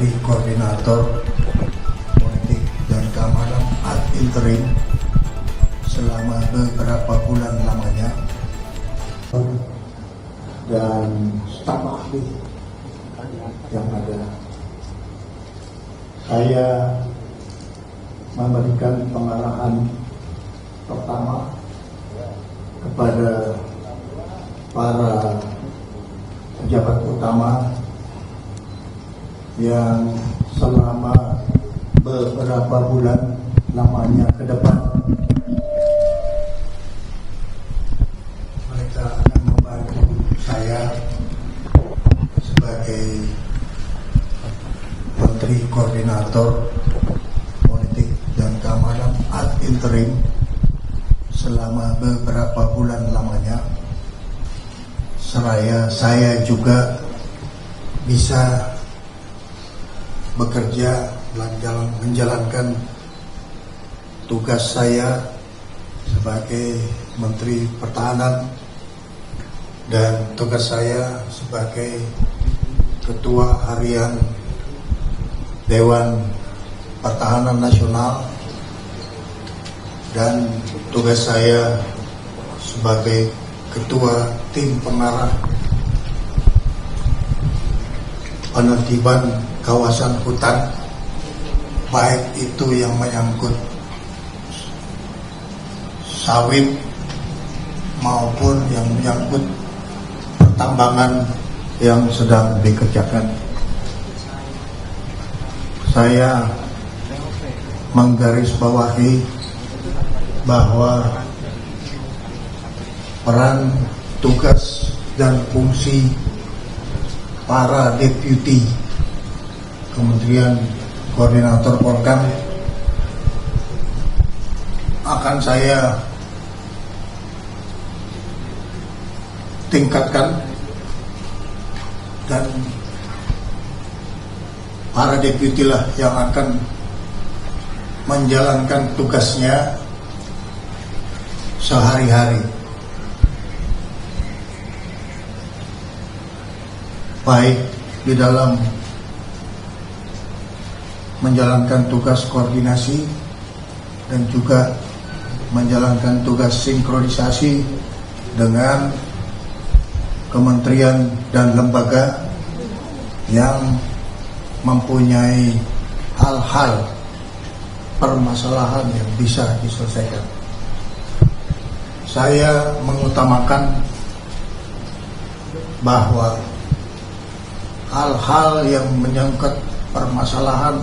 Menteri Koordinator Politik dan Keamanan ad interim selama beberapa bulan lamanya, dan staf ahli yang ada. Saya memberikan pengarahan pertama kepada para pejabat utama yang selama beberapa bulan lamanya ke depan mereka akan membantu saya sebagai Menteri Koordinator Politik dan Keamanan ad interim selama beberapa bulan lamanya, seraya saya juga bisa bekerja menjalankan tugas saya sebagai Menteri Pertahanan dan tugas saya sebagai Ketua Harian Dewan Pertahanan Nasional dan tugas saya sebagai Ketua Tim Pengarah Penertiban Kawasan Hutan, baik itu yang menyangkut sawit maupun yang menyangkut pertambangan yang sedang dikerjakan. Saya menggarisbawahi bahwa peran, tugas, dan fungsi para deputi Kementerian Koordinator Polkam akan saya tingkatkan, dan para deputi lah yang akan menjalankan tugasnya sehari-hari, baik di dalam menjalankan tugas koordinasi dan juga menjalankan tugas sinkronisasi dengan kementerian dan lembaga yang mempunyai hal-hal permasalahan yang bisa diselesaikan. Saya mengutamakan bahwa hal-hal yang menyangkut permasalahan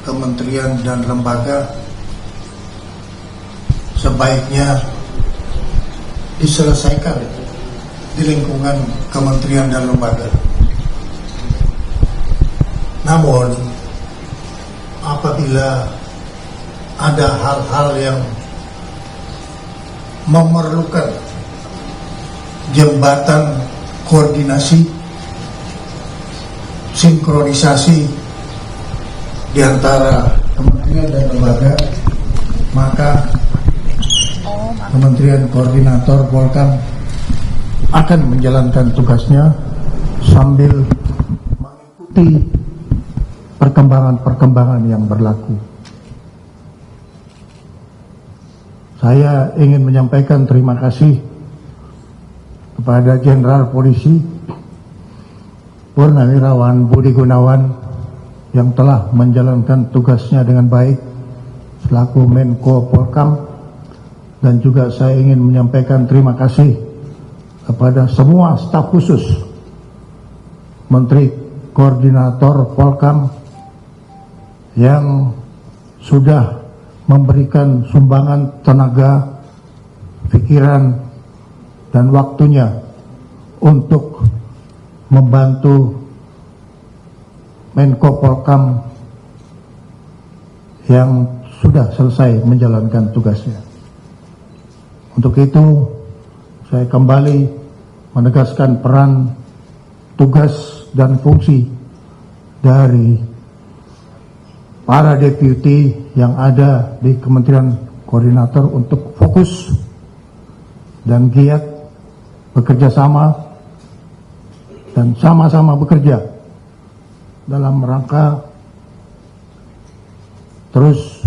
kementerian dan lembaga sebaiknya diselesaikan di lingkungan kementerian dan lembaga. Namun apabila ada hal-hal yang memerlukan jembatan koordinasi, sinkronisasi di antara kementerian dan lembaga, maka Kementerian Koordinator Polkam akan menjalankan tugasnya sambil mengikuti perkembangan-perkembangan yang berlaku. Saya ingin menyampaikan terima kasih kepada Jenderal Polisi Purnawirawan Budi Gunawan yang telah menjalankan tugasnya dengan baik selaku Menko Polkam, dan juga saya ingin menyampaikan terima kasih kepada semua staf khusus Menteri Koordinator Polkam yang sudah memberikan sumbangan tenaga, pikiran, dan waktunya untuk membantu Menko Polkam yang sudah selesai menjalankan tugasnya. Untuk itu, saya kembali menegaskan peran, tugas, dan fungsi dari para deputi yang ada di Kementerian Koordinator untuk fokus dan giat bekerja sama dan sama-sama bekerja dalam rangka terus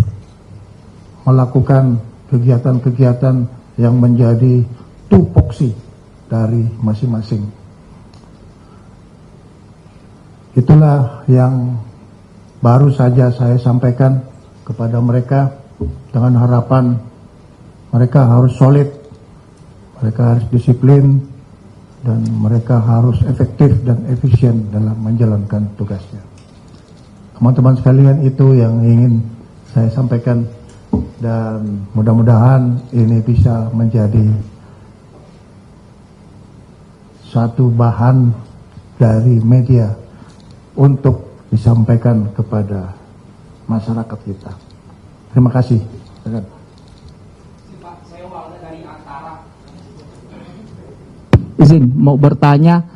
melakukan kegiatan-kegiatan yang menjadi tupoksi dari masing-masing. Itulah yang baru saja saya sampaikan kepada mereka dengan harapan mereka harus solid, mereka harus disiplin, dan mereka harus efektif dan efisien dalam menjalankan tugasnya. Teman-teman sekalian, itu yang ingin saya sampaikan, dan mudah-mudahan ini bisa menjadi satu bahan dari media untuk disampaikan kepada masyarakat kita. Terima kasih. Izin mau bertanya,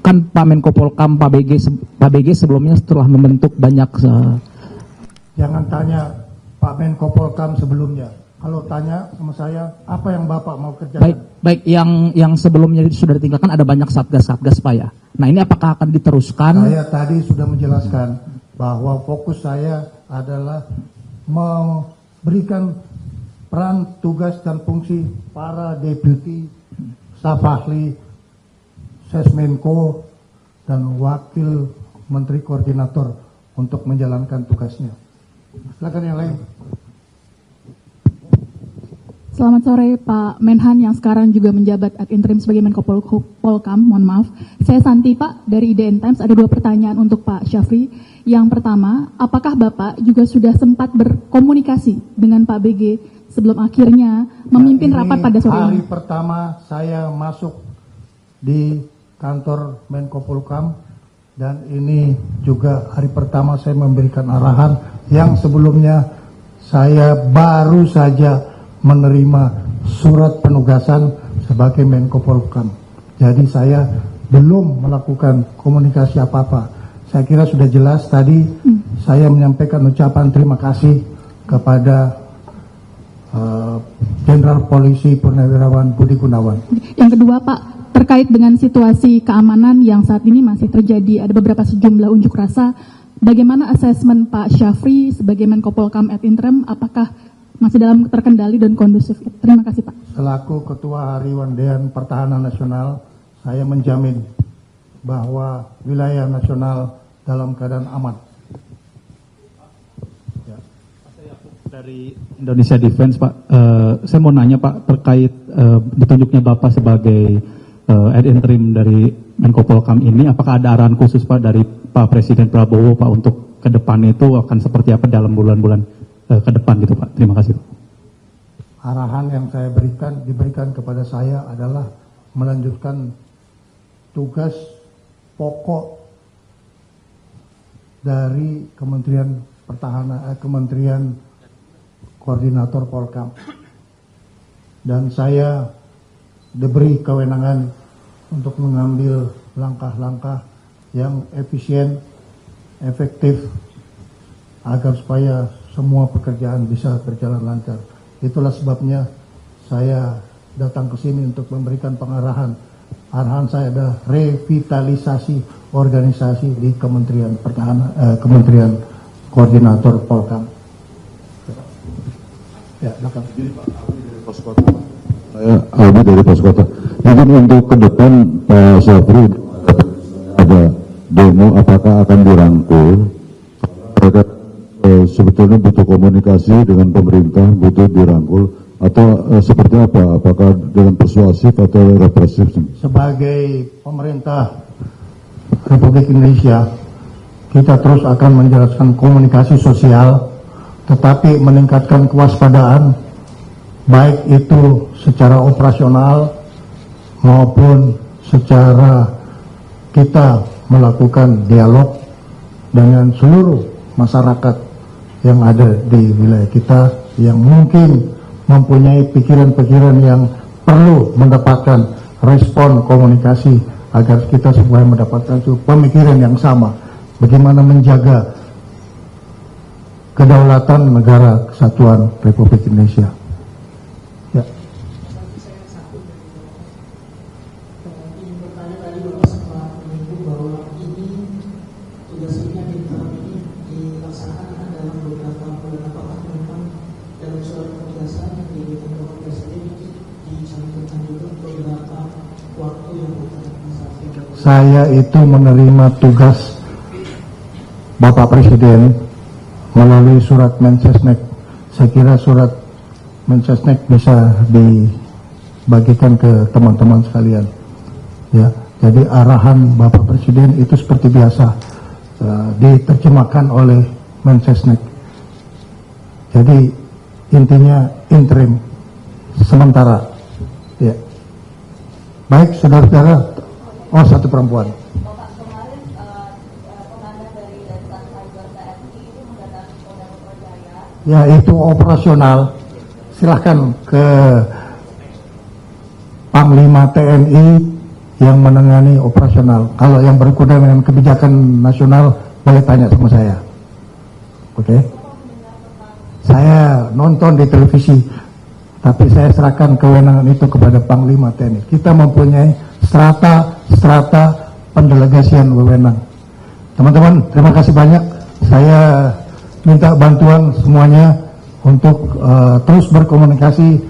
kan Pak Menko Polkam Pak BG sebelumnya setelah membentuk banyak Jangan tanya Pak Menko Polkam sebelumnya. Kalau tanya sama saya, apa yang Bapak mau kerjakan? baik yang sebelumnya sudah ditinggalkan ada banyak satgas-satgas Pak ya. Nah ini apakah akan diteruskan? Saya tadi sudah menjelaskan bahwa fokus saya adalah memberikan peran, tugas, dan fungsi para deputi, staf ahli, Sesmenko, dan wakil menteri koordinator untuk menjalankan tugasnya. Silakan yang lain. Selamat sore Pak Menhan yang sekarang juga menjabat ad interim sebagai Menko Polkam. Mohon maaf. Saya Santi Pak dari IDN Times. Ada 2 pertanyaan untuk Pak Syafri. Yang pertama, apakah Bapak juga sudah sempat berkomunikasi dengan Pak BG sebelum akhirnya memimpin rapat pada sore ini? Hari pertama saya masuk di kantor Menko Polkam, dan ini juga hari pertama saya memberikan arahan yang sebelumnya saya baru saja menerima surat penugasan sebagai Menko Polkam. Jadi saya belum melakukan komunikasi apa-apa. Saya kira sudah jelas tadi saya menyampaikan ucapan terima kasih kepada Jenderal Polisi Purnawirawan Budi Gunawan. Yang kedua Pak, terkait dengan situasi keamanan yang saat ini masih terjadi, ada beberapa sejumlah unjuk rasa. Bagaimana asesmen Pak Syafri sebagai Menko Polkam ad interim, apakah masih dalam terkendali dan kondusif? Terima kasih Pak. Selaku Ketua Harian Dewan Pertahanan Nasional, saya menjamin bahwa wilayah nasional dalam keadaan aman. Dari Indonesia Defense Pak, saya mau nanya Pak terkait ditunjuknya Bapak sebagai ad interim dari Menko Polkam ini, apakah ada arahan khusus Pak dari Pak Presiden Prabowo Pak untuk ke depan itu akan seperti apa dalam bulan-bulan ke depan gitu Pak? Terima kasih Pak. Arahan yang saya diberikan kepada saya adalah melanjutkan tugas pokok dari Kementerian Pertahanan, Kementerian Koordinator Polkam, dan saya diberi kewenangan untuk mengambil langkah-langkah yang efisien, efektif, agar supaya semua pekerjaan bisa berjalan lancar. Itulah sebabnya saya datang ke sini untuk memberikan pengarahan. Arahan saya adalah revitalisasi organisasi di Kementerian Pertahanan, Kementerian Koordinator Polkam. Ya, silakan. Saya Albi dari Pos Kota. Mungkin untuk ke depan Pak Syafri ada demo, apakah akan dirangkul? Mereka sebetulnya butuh komunikasi dengan pemerintah, butuh dirangkul, atau seperti apa? Apakah dengan persuasif atau represif? Sebagai pemerintah Republik Indonesia, kita terus akan menjalankan komunikasi sosial, tetapi meningkatkan kewaspadaan, baik itu secara operasional maupun secara kita melakukan dialog dengan seluruh masyarakat yang ada di wilayah kita yang mungkin mempunyai pikiran-pikiran yang perlu mendapatkan respon komunikasi agar kita semua mendapatkan pemikiran yang sama, bagaimana menjaga kedaulatan negara kesatuan Republik Indonesia. Ya. Saya itu menerima tugas Bapak Presiden melalui surat Mensesnek. Saya kira surat Mensesnek bisa dibagikan ke teman-teman sekalian. Ya, jadi arahan Bapak Presiden itu seperti biasa diterjemahkan oleh Mensesnek. Jadi intinya interim sementara. Ya. Baik, saudara-saudara. Oh, satu perempuan. Bapak, kemarin komandan dari Dasar Cyber TNI itu mendatangi Polda Metro Jaya. Ya, itu operasional. Silahkan ke Panglima TNI yang menangani operasional. Kalau yang berkuda dengan kebijakan nasional, boleh tanya sama saya. Oke? Saya nonton di televisi, tapi saya serahkan kewenangan itu kepada Panglima TNI. Kita mempunyai strata pendelegasian wewenang. Teman-teman, terima kasih banyak. Saya minta bantuan semuanya untuk terus berkomunikasi.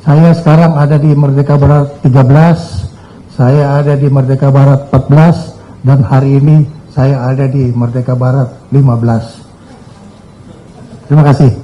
Saya sekarang ada di Merdeka Barat 13, saya ada di Merdeka Barat 14, dan hari ini saya ada di Merdeka Barat 15. Terima kasih.